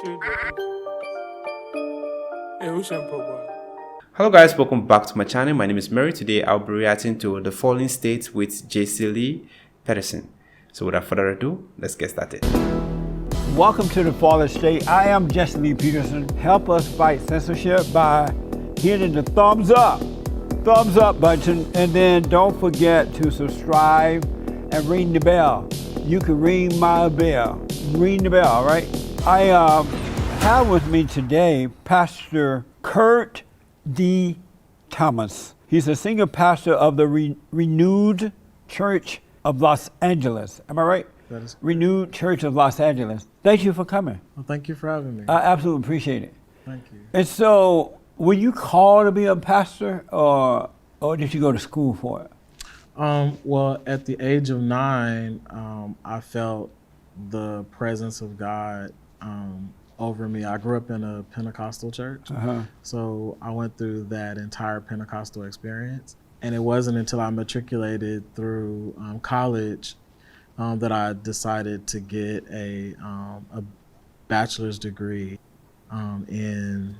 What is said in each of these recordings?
Hello guys, welcome back to my channel. My name is Mary. Today I'll be reacting to The Fallen State with Jesse Lee Peterson. So without further ado, let's get started. Welcome to The Fallen State. I am Jesse Lee Peterson. Help us fight censorship by hitting the thumbs up button, and then don't forget to subscribe and ring the bell. You can ring my bell. Ring the bell, right? I have with me today Pastor Kurt D. Thomas. He's a senior pastor of the Renewed Church of Los Angeles. Am I right? That is correct. Renewed Church of Los Angeles. Thank you for coming. Well, thank you for having me. I absolutely appreciate it. Thank you. And so, were you called to be a pastor, or did you go to school for it? Well, at the age of 9, I felt the presence of God over me. I grew up in a Pentecostal church, so I went through that entire Pentecostal experience. And it wasn't until I matriculated through college that I decided to get a bachelor's degree in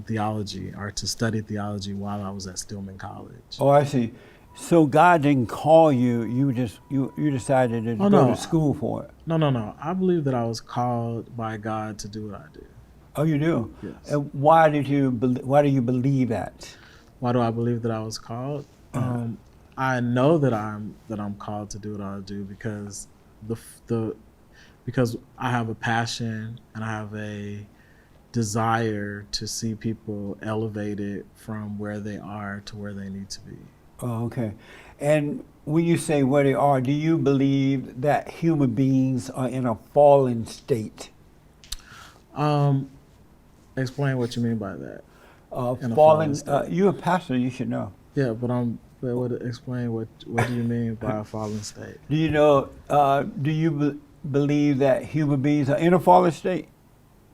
theology, or to study theology while I was at Stillman College. Oh, I see. So God didn't call you. You decided to go to school for it. No. I believe that I was called by God to do what I do. Oh, you do? Yes. And why do you believe that? Why do I believe that I was called? I know that I'm called to do what I do because because I have a passion and I have a desire to see people elevated from where they are to where they need to be. Oh, okay. And when you say where they are, do you believe that human beings are in a fallen state? Explain what you mean by that. Fallen. You're a pastor. You should know. Yeah, but explain what do you mean by a fallen state? Do you know? Do you believe that human beings are in a fallen state?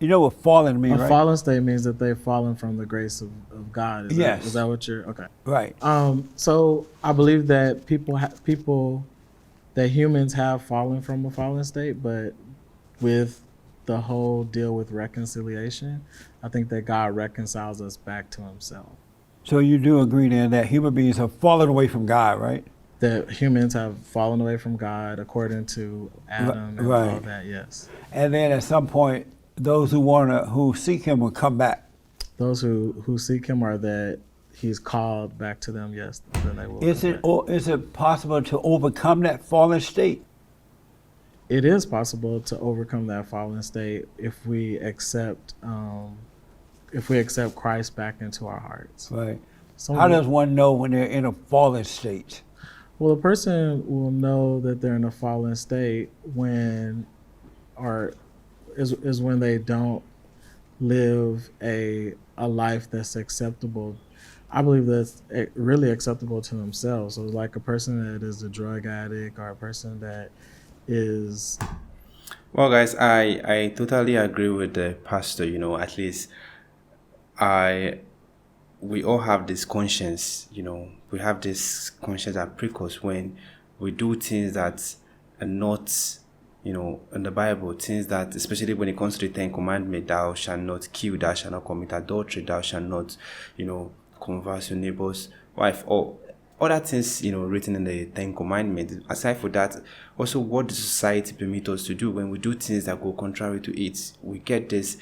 You know what fallen means, right? A fallen state means that they've fallen from the grace of God. Yes. Is that what you're? Okay. Right. So I believe that that humans have fallen from a fallen state, but with the whole deal with reconciliation, I think that God reconciles us back to himself. So you do agree then that human beings have fallen away from God, right? That humans have fallen away from God according to Adam and all that, yes. And then at some point, those who seek him will come back. Those who seek him, are that he's called back to them, yes, then they will. Is it possible to overcome that fallen state? It is possible to overcome that fallen state if we accept Christ back into our hearts. Right. How does one know when they're in a fallen state? Well, a person will know that they're in a fallen state when they don't live a life that's acceptable. I believe that's really acceptable to themselves. So like a person that is a drug addict, or a person that is... Well guys, I totally agree with the pastor. At least we all have this conscience. We have this conscience that pricks us when we do things that are not in the Bible, things that, especially when it comes to the 10 Commandments, thou shalt not kill, thou shalt not commit adultery, thou shalt not, converse your neighbor's wife, or other things, written in the 10 Commandments. Aside from that, also what the society permits us to do, when we do things that go contrary to it, we get this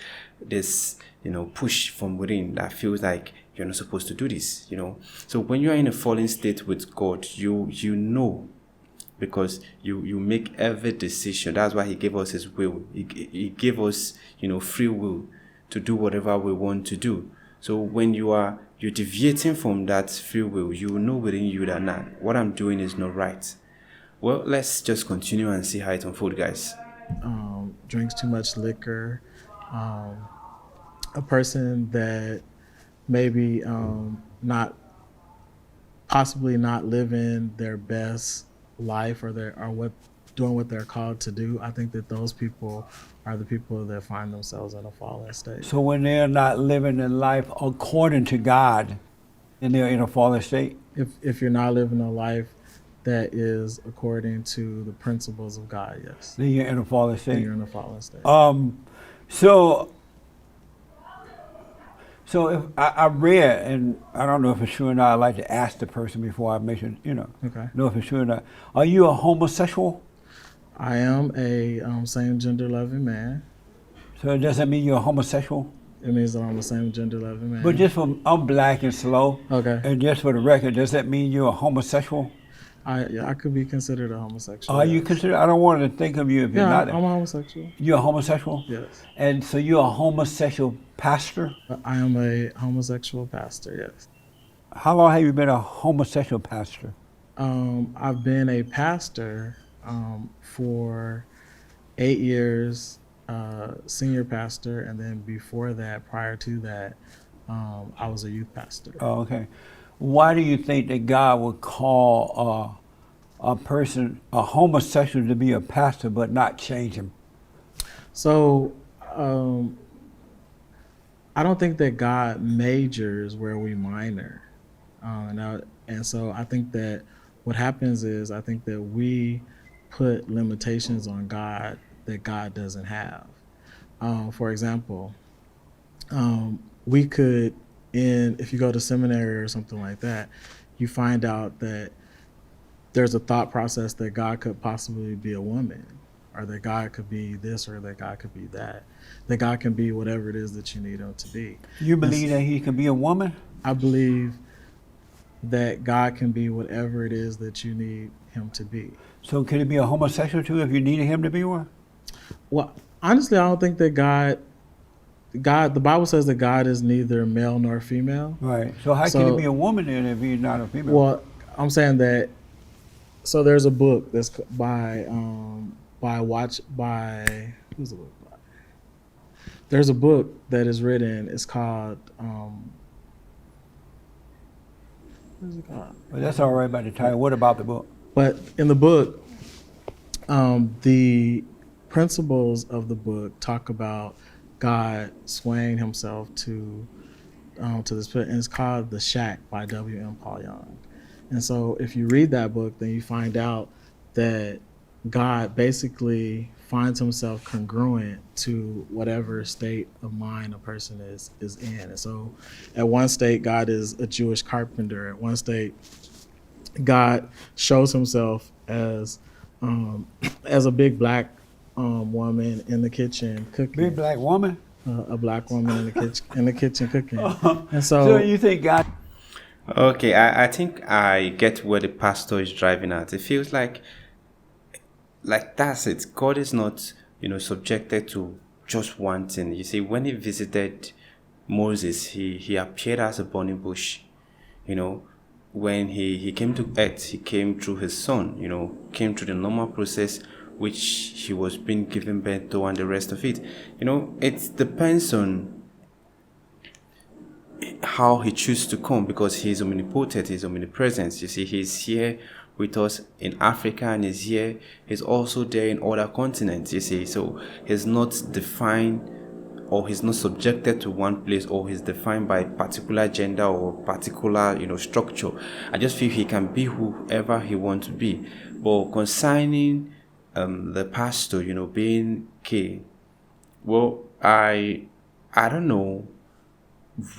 push from within that feels like you're not supposed to do this, So when you're in a fallen state with God, you know, because you make every decision. That's why he gave us his will. He gave us, free will to do whatever we want to do. So when you're deviating from that free will, you know within you that, nah, what I'm doing is not right. Well, let's just continue and see how it unfolds, guys. Drinks too much liquor, a person that maybe possibly not living their best life, or doing what they're called to do. I think that those people are the people that find themselves in a fallen state. So when they're not living their life according to God, then they're in a fallen state? If you're not living a life that is according to the principles of God, yes. Then you're in a fallen state. Then you're in a fallen state. So if I read, and I don't know if it's true or not, I like to ask the person before I mention, Okay. know if it's true or not. Are you a homosexual? I am a same gender loving man. So does that mean you're a homosexual? It means that I'm a same gender loving man. But just I'm black and slow. Okay. And just for the record, does that mean you're a homosexual? I could be considered a homosexual. Are you considered? I don't want to think of you if you're not. I'm a homosexual. You're a homosexual? Yes. And so you're a homosexual pastor? I am a homosexual pastor, yes. How long have you been a homosexual pastor? I've been a pastor for 8 years, senior pastor, and then before that, prior to that, I was a youth pastor. Oh, okay. Why do you think that God would call a person, a homosexual, to be a pastor but not change him? So, I don't think that God majors where we minor. And so I think that what happens is I think that we put limitations on God that God doesn't have. For example, we could, if you go to seminary or something like that, you find out that there's a thought process that God could possibly be a woman, or that God could be this, or that God could be that God can be whatever it is that you need him to be. You believe that he can be a woman? I believe that God can be whatever it is that you need him to be. So can he be a homosexual too if you needed him to be one? Well, honestly, I don't think that God, the Bible says that God is neither male nor female. Right. So how can he be a woman then if he's not a female? Well, I'm saying that, so there's a book that's by who's the book by? There's a book that is written, it's called, what is it called? Well, that's all right about the title. What about the book? But in the book, the principles of the book talk about God swaying himself to this, and it's called The Shack by W.M. Paul Young. And so if you read that book, then you find out that God basically finds himself congruent to whatever state of mind a person is in. And so at one state, God is a Jewish carpenter. At one state, God shows himself as a big black woman in the kitchen cooking. Big black woman? A black woman in the kitchen cooking. And So you think God... Okay, I think I get where the pastor is driving at. It feels like that's it. God is not, subjected to just one thing. You see, when he visited Moses, he appeared as a burning bush. When he came to earth, he came through his son, came through the normal process which he was being given birth to and the rest of it. It depends on how he chooses to come, because he is omnipotent, he is omnipresent. You see, he's here with us in Africa, and he's also there in other continents, you see. So he's not defined, or he's not subjected to one place, or he's defined by particular gender or particular, structure. I just feel he can be whoever he wants to be. But concerning the pastor, being gay, well, I don't know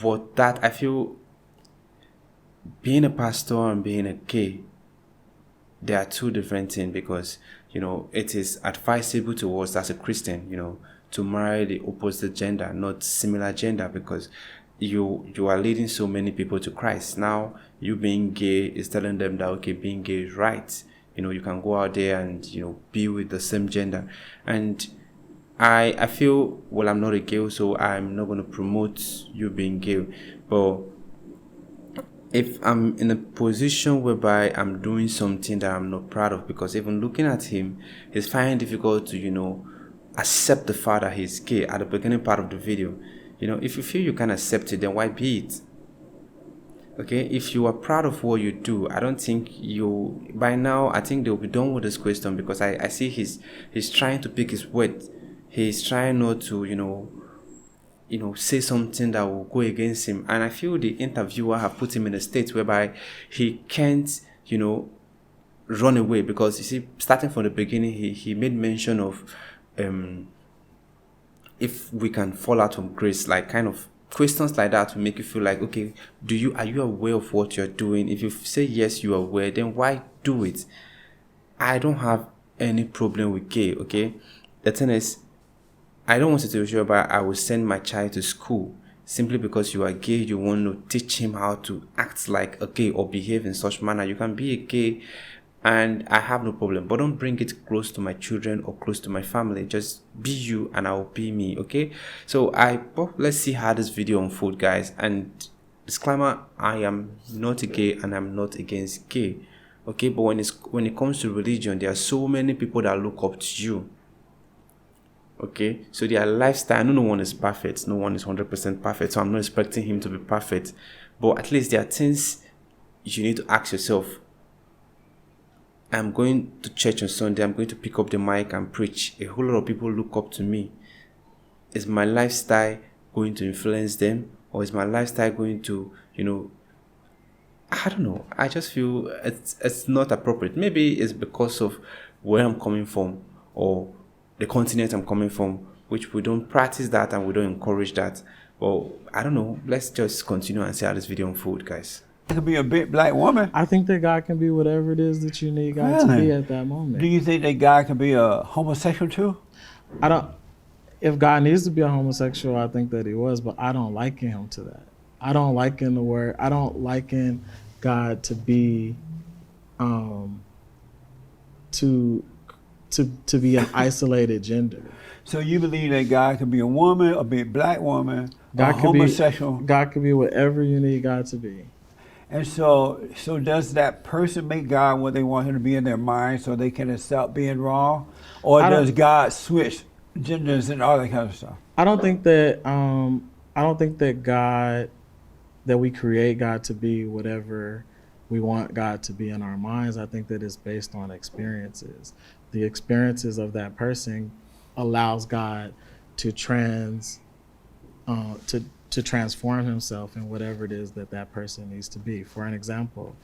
what that, I feel being a pastor and being a gay, they are two different things, because it is advisable to us as a Christian, to marry the opposite gender, not similar gender, because you are leading so many people to Christ. Now you being gay is telling them that, okay, being gay is right. You can go out there and be with the same gender. And I feel, well, I'm not a gay, so I'm not going to promote you being gay. But if I'm in a position whereby I'm doing something that I'm not proud of, because even looking at him, it's finding difficult to, accept the fact that he's gay at the beginning part of the video. If you feel you can accept it, then why be it? Okay, if you are proud of what you do, I don't think by now, I think they'll be done with this question, because I see he's trying to pick his words. He's trying not to, say something that will go against him. And I feel the interviewer have put him in a state whereby he can't, run away, because you see, starting from the beginning, he made mention of if we can fall out of grace, like kind of questions like that will make you feel like, okay, are you aware of what you're doing? If you say yes, you are aware, then why do it? I don't have any problem with gay, okay? The thing is, I don't want to tell you, but I will send my child to school simply because you are gay. You want to teach him how to act like a gay or behave in such manner. You can be a gay, and I have no problem, but don't bring it close to my children or close to my family. Just be you and I'll be me, okay? So let's see how this video unfolds, guys. And disclaimer, I am not a gay and I'm not against gay, okay? But when it comes to religion, there are so many people that look up to you, okay? So their lifestyle, no one is perfect. No one is 100% perfect. So I'm not expecting him to be perfect. But at least there are things you need to ask yourself. I'm going to church on Sunday. I'm going to pick up the mic and preach. A whole lot of people look up to me. Is my lifestyle going to influence them? Or is my lifestyle going to, I don't know. I just feel it's not appropriate. Maybe it's because of where I'm coming from or the continent I'm coming from, which we don't practice that and we don't encourage that. Well, I don't know. Let's just continue and see how this video unfolds, guys. It could be a big black woman. I think that God can be whatever it is that you need God to be at that moment. Do you think that God can be a homosexual too? I don't. If God needs to be a homosexual, I think that he was, but I don't liken him to that. I don't liken the word. I don't liken God to be, to be an isolated gender. So you believe that God can be a woman, a big black woman, God a homosexual? God could be whatever you need God to be. And so does that person make God what they want him to be in their mind so they can accept being wrong? Or does God switch genders and all that kind of stuff? I don't think that that we create God to be whatever we want God to be in our minds. I think that it's based on experiences. The experiences of that person allows God to transform himself in whatever it is that person needs to be. For an example,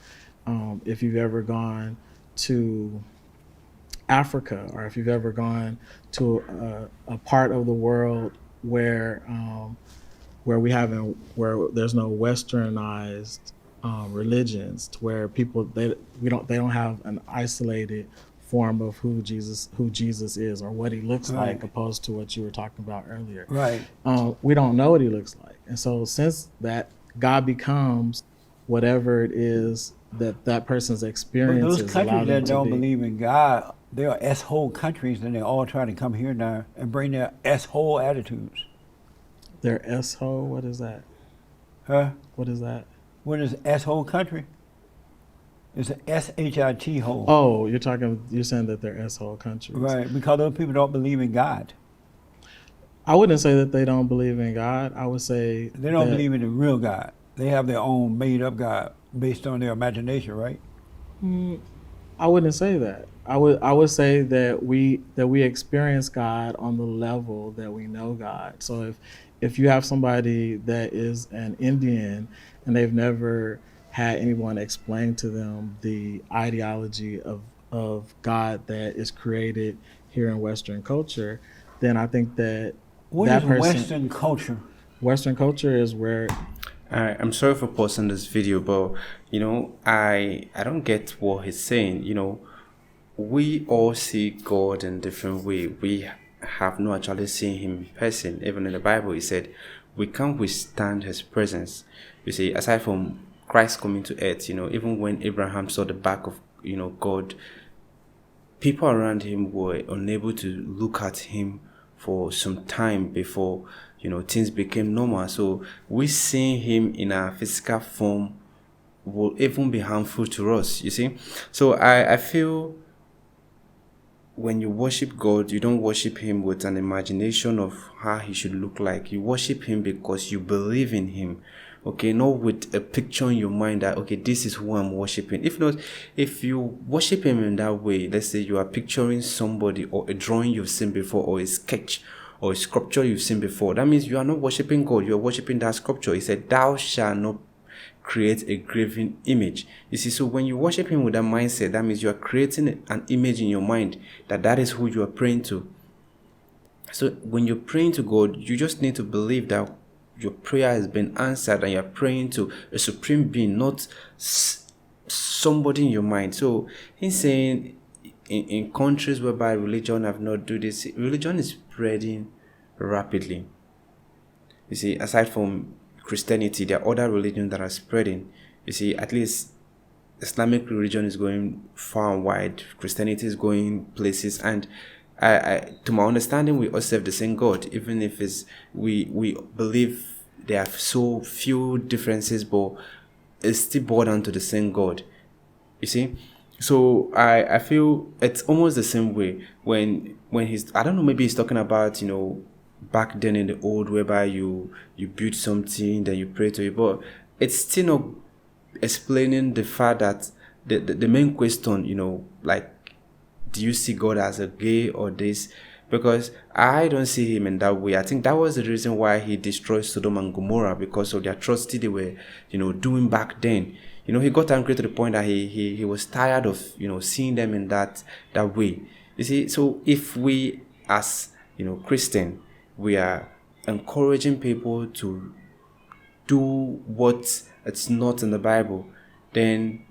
if you've ever gone to Africa, or if you've ever gone to a part of the world where there's no westernized religions, to where people they don't have an isolated form of who Jesus is or what he looks like, opposed to what you were talking about earlier. Right. We don't know what he looks like. And so since that, God becomes whatever it is that person's experience is. But those countries that don't believe in God, they are S-hole countries, and they're all trying to come here now and bring their S-hole attitudes. Their S-hole? What is that? Huh? What is that? What is S-hole country? It's an S-H-I-T hole. Oh, you're saying that they're S-hole countries. Right, because those people don't believe in God. I wouldn't say that they don't believe in God. I would say they don't believe in the real God. They have their own made-up God based on their imagination, right? I wouldn't say that. I would say that we experience God on the level that we know God. So if you have somebody that is an Indian and they've never had anyone explain to them the ideology of God that is created here in Western culture, then I think that Western culture? Western culture is where... I'm sorry for pausing this video, but I don't get what he's saying. We all see God in different way. We have not actually seen him in person. Even in the Bible, he said we can't withstand his presence. You see, aside from Christ coming to earth, even when Abraham saw the back of God, people around him were unable to look at him for some time before things became normal. So we seeing him in a physical form will even be harmful to us, you see. So I feel when you worship God, you don't worship him with an imagination of how he should look like. You worship him because you believe in him. Okay, not with a picture in your mind that, okay, this is who I'm worshiping. If not, if you worship him in that way, let's say you are picturing somebody or a drawing you've seen before, or a sketch or a sculpture you've seen before, that means you are not worshiping God, you are worshiping that sculpture. He said, thou shalt not create a graven image. You see, so when you worship him with that mindset, that means you are creating an image in your mind that is who you are praying to. So when you're praying to God, you just need to believe that your prayer has been answered and you're praying to a supreme being, not somebody in your mind. So he's saying in countries whereby religion have not do this, religion is spreading rapidly. You see, aside from Christianity, there are other religions that are spreading. You see, at least Islamic religion is going far and wide. Christianity is going places, and I to my understanding, we all serve the same God, even if we believe there are so few differences, but it's still boiled down to the same God. You see, so I feel it's almost the same way when he's, I don't know, maybe he's talking about, back then in the old, whereby you build something, then you pray to it, but it's still not explaining the fact that the main question, like, do you see God as a gay or this? Because I don't see him in that way. I think that was the reason why he destroyed Sodom and Gomorrah, because of the atrocity they were, doing back then. He got angry to the point that he was tired of, seeing them in that way. You see, so if we as, Christian, we are encouraging people to do what it's not in the Bible, then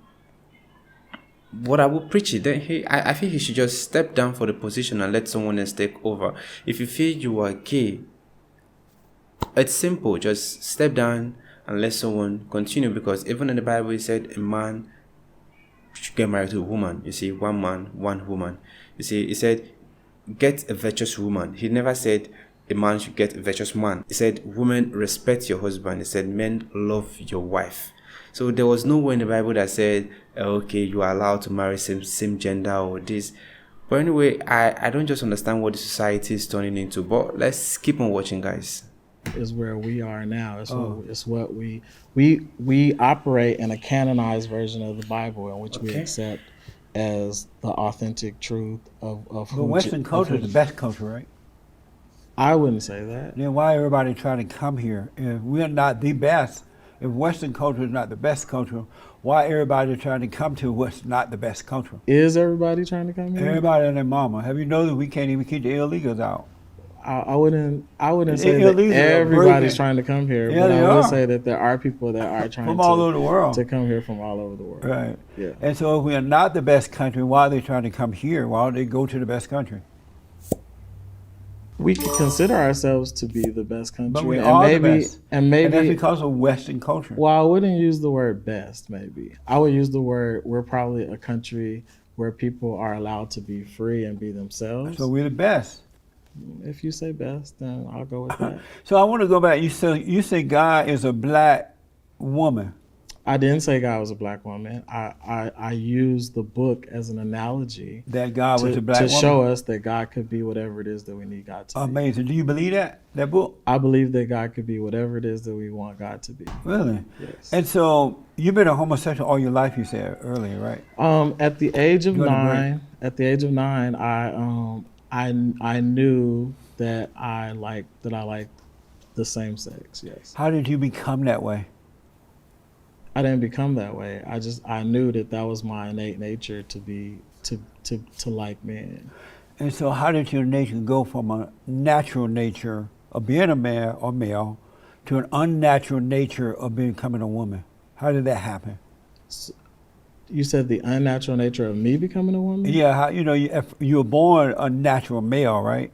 what I would preach it, then I feel he should just step down for the position and let someone else take over. If you feel you are gay, it's simple, just step down and let someone continue, because even in the Bible it said a man should get married to a woman. You see, one man, one woman. You see, it said get a virtuous woman. He never said a man should get a virtuous man. He said women, respect your husband. He said men, love your wife. So there was nowhere in the Bible that said, okay, you are allowed to marry same gender or this. But anyway, I don't just understand what the society is turning into. But let's keep on watching, guys. Is where we are now. It's what we operate in a canonized version of the Bible, in which we accept as the authentic truth of But Western culture is the best culture, right? I wouldn't say that. Then why everybody trying to come here? If we're not the best, if Western culture is not the best culture, why everybody trying to come to what's not the best culture? Is everybody trying to come here? Everybody and their mama. Have you noticed we can't even keep the illegals out? I wouldn't say that everybody's trying to come here, but I would say that there are people that are trying from all over the world to come here from all over the world. Right. Yeah. And so if we are not the best country, why are they trying to come here? Why don't they go to the best country? We could consider ourselves to be the best country, but we are the best. And that's because of Western culture. Well, I wouldn't use the word best. Maybe I would use the word, we're probably a country where people are allowed to be free and be themselves. So we're the best. If you say best, then I'll go with that. So I want to go back. You say God is a black woman. I didn't say God was a black woman. I used the book as an analogy that God was a black woman, to show us that God could be whatever it is that we need God to be. Amazing. Do you believe that book? I believe that God could be whatever it is that we want God to be. Really? Yes. And so you've been a homosexual all your life, you said earlier, right? At the age of 9, I knew that I liked the same sex. Yes. How did you become that way? I didn't become that way. I knew that was my innate nature to like men. And so how did your nature go from a natural nature of being a man or male to an unnatural nature of becoming a woman? How did that happen? So, you said the unnatural nature of me becoming a woman? Yeah, you were born a natural male, right?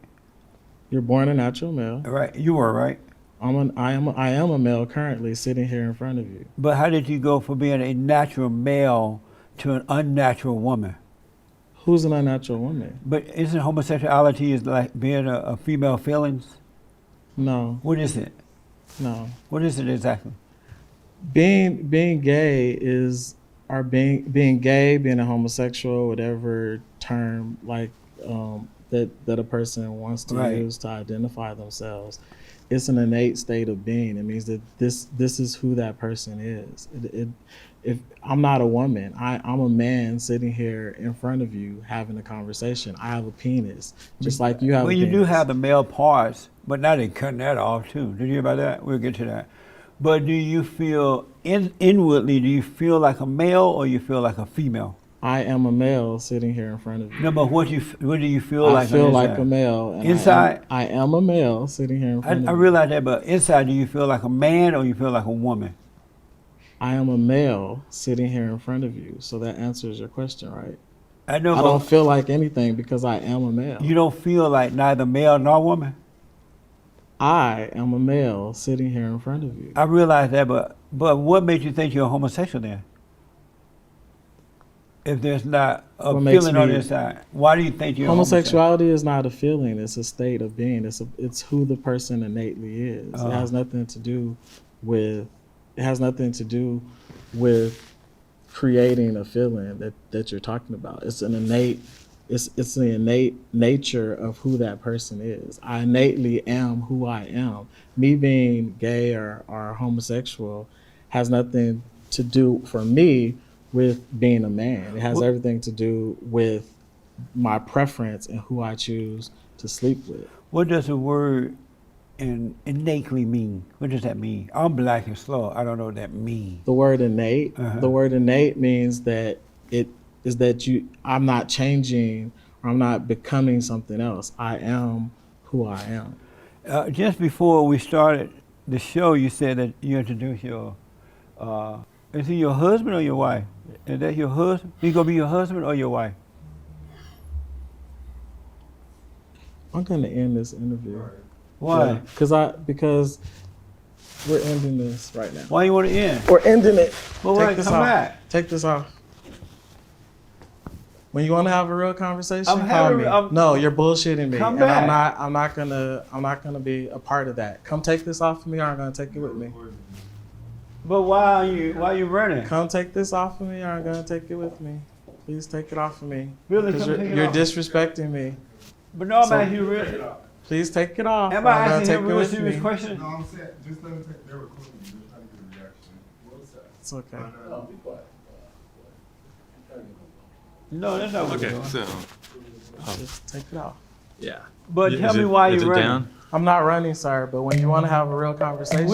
You're born a natural male. Right, you were, right? I am a male currently sitting here in front of you. But how did you go from being a natural male to an unnatural woman? Who's an unnatural woman? But isn't homosexuality is like being a female feelings? No. What is it? No. What is it exactly? Being gay is, or being gay, being a homosexual, whatever term that a person wants to use to identify themselves. It's an innate state of being. It means that this is who that person is. If I'm not a woman, I'm a man sitting here in front of you having a conversation. I have a penis, just like you have. Well, a penis. You do have the male parts, but now they're cutting that off too. Did you hear about that? We'll get to that. But do you feel inwardly? Do you feel like a male or you feel like a female? I am a male sitting here in front of you. No, but what do you feel like? I feel on like inside? a male. And Inside? I am a male sitting here in front of I you. realize that, but inside, do you feel like a man or you feel like a woman? I am a male sitting here in front of you. So that answers your question, right? I know. I don't feel like anything because I am a male. You don't feel like neither male nor woman? I am a male sitting here in front of you. I realize that, but what made you think you're a homosexual then? If there's not a feeling on the inside, why do you think you're homosexuality is not a feeling, it's a state of being. It's who the person innately is. It has nothing to do with creating a feeling that you're talking about. It's the innate nature of who that person is. I innately am who I am. Me being gay or homosexual has nothing to do for me with being a man. It has everything to do with my preference and who I choose to sleep with. What does the word innately mean? What does that mean? I'm black and slow. I don't know what that means. The word innate. The word innate means that I'm not changing or I'm not becoming something else. I am who I am. Just before we started the show, you said that you introduced your. Is he your husband or your wife? Is that your husband? He gonna be your husband or your wife? I'm gonna end this interview. Why? Yeah, because we're ending this right now. Why you want to end? We're ending it. Well, Take wait, this come off. back. Take this off. When you want to have a real conversation, I'm call having- me. I'm- No, you're bullshitting me, Come and back. I'm not gonna be a part of that. Come take this off of me, or I'm gonna take it with me. But why are you running? Come take this off of me, or I'm gonna take it with me. Please take it off of me. Really, Because come take it you're off. disrespecting me. But no, I'm So- asking you really. Please take it off. Am or I I'm gonna asking take him it real with serious me. question? No, I'm saying, just let them take their recording. They're trying to get a reaction. What was that? It's okay. No, that's not what we're Okay, doing. so Just take it off. yeah. But Is tell me it- why is you're it running. down? I'm not running, sir, but when you want to have a real conversation,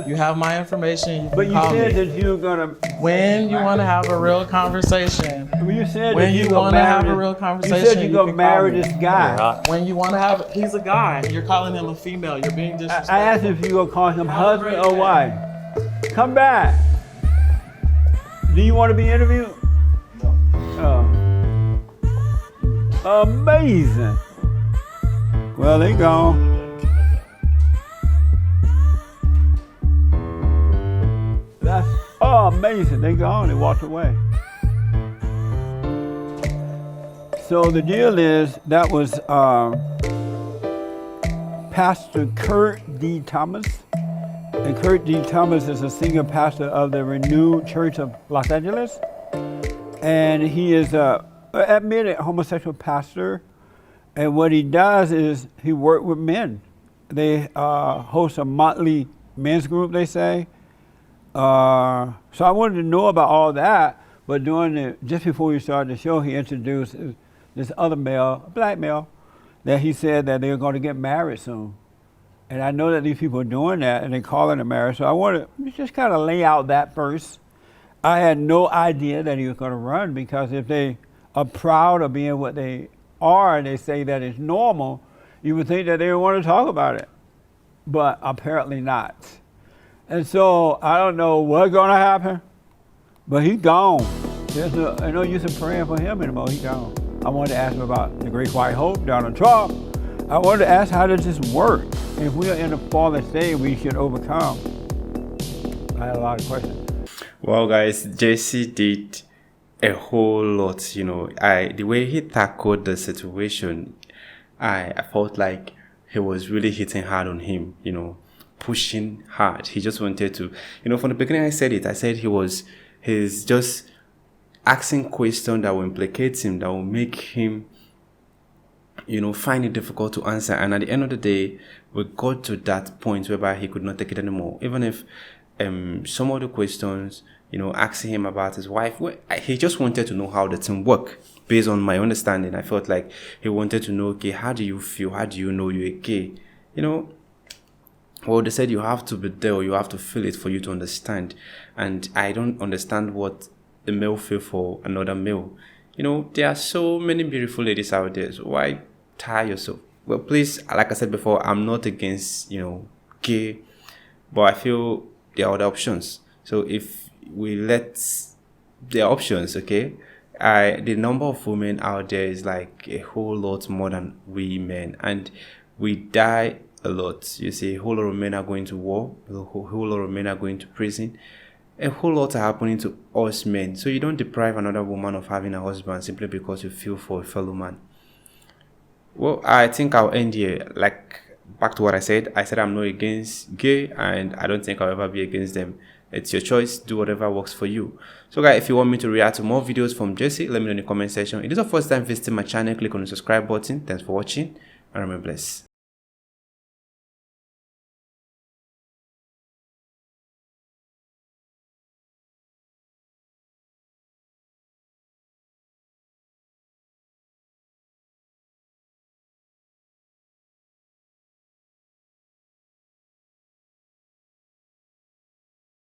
you have my information. You can But you call said me. that you were gonna. When you want to have a real conversation, You said when that you gonna want to have marry a real this- conversation, You said you gonna can call marry me. this guy. When you want to have, he's a guy. You're calling him a female. You're being disrespectful. I asked if you gonna call him husband or wife. Come back. Do you want to be interviewed? No. Oh. Amazing. Well, they gone. That's amazing. They gone. They walked away. So the deal is that was Pastor Kurt D. Thomas. And Kurt D. Thomas is a senior pastor of the Renewed Church of Los Angeles. And he is a admitted homosexual pastor. And what he does is he works with men. They host a monthly men's group, they say. So I wanted to know about all that. But just before we started the show, he introduced this other male, a black male, that he said that they're going to get married soon. And I know that these people are doing that and they're calling it marriage. So I want to just kind of lay out that first. I had no idea that he was going to run, because if they are proud of being what they are and they say that it's normal, you would think that they would want to talk about it. But apparently not. And so I don't know what's going to happen, but he's gone. There's no use in praying for him anymore. He's gone. I wanted to ask him about the Great White Hope, Donald Trump. I wanted to ask, how does this work? If we are in a fallen state, we should overcome. I had a lot of questions. Well, guys, Jesse did a whole lot. The way he tackled the situation, I felt like he was really hitting hard on him. Pushing hard. He just wanted to. From the beginning, I said he's just asking questions that will implicate him, that will make him, find it difficult to answer. And at the end of the day, we got to that point whereby he could not take it anymore. Even if some of the questions, asking him about his wife, he just wanted to know how the thing work. Based on my understanding, I felt like he wanted to know, okay, how do you feel? How do you know you're gay? Well, they said you have to be there, or you have to feel it for you to understand. And I don't understand what a male feel for another male? You know, there are so many beautiful ladies out there. So why tire yourself? Well, please, like I said before, I'm not against, gay, but I feel there are other options. So if we let the options, okay, the number of women out there is like a whole lot more than we men, and we die a lot. You see, a whole lot of men are going to war, a whole lot of men are going to prison, a whole lot are happening to us men. So you don't deprive another woman of having a husband simply because you feel for a fellow man. Well, I think I'll end here. Like, back to what I said I'm not against gay, and I don't think I'll ever be against them. It's your choice. Do whatever works for you. So guys, if you want me to react to more videos from Jesse, let me know in the comment section. If this is your first time visiting my channel, click on the subscribe button. Thanks for watching, and remember blessed.